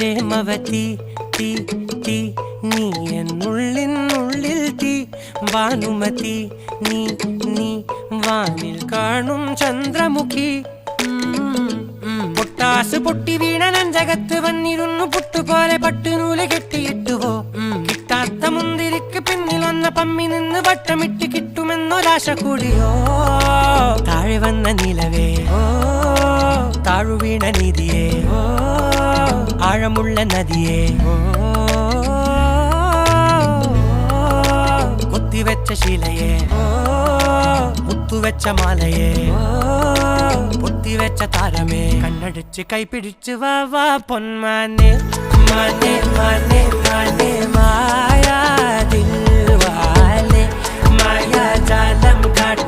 പ്രേമവതി തീ തീ നീ എന്നുള്ളിൽ തീ ഭാനുമതി നീ നീ വാനിൽ കാണും ചന്ദ്രമുഖി പൊട്ടാസ് പൊട്ടി വീണ നെഞ്ചകത്ത് വന്നിരുന്നു പുട്ടുപോലെ പട്ടുനൂല് കെട്ടിയിട്ടുവോ കിട്ടാത്ത മുന്തിരിക്ക് പിന്നിൽ വന്ന പമ്മി നിന്ന് വട്ടമിട്ട് കിട്ടുമെന്നൊരാശ കൂടിയോ താഴെ വന്ന നിലവേ താഴു വീണ നിധിയേ ആഴമുള്ള നദിയേ കൊത്തിവെച്ച ശിലയേ മുത്തുവെച്ച മാലയേ പൊത്തിവെച്ച താരമേ കണ്ണടിച്ച് കൈപിടിച്ച് വാ വാ പൊന്മാനെ മാനെ മാനെ മാനെ മായാ ദിൽവാലെ മായാ ജാലം കാട്ടി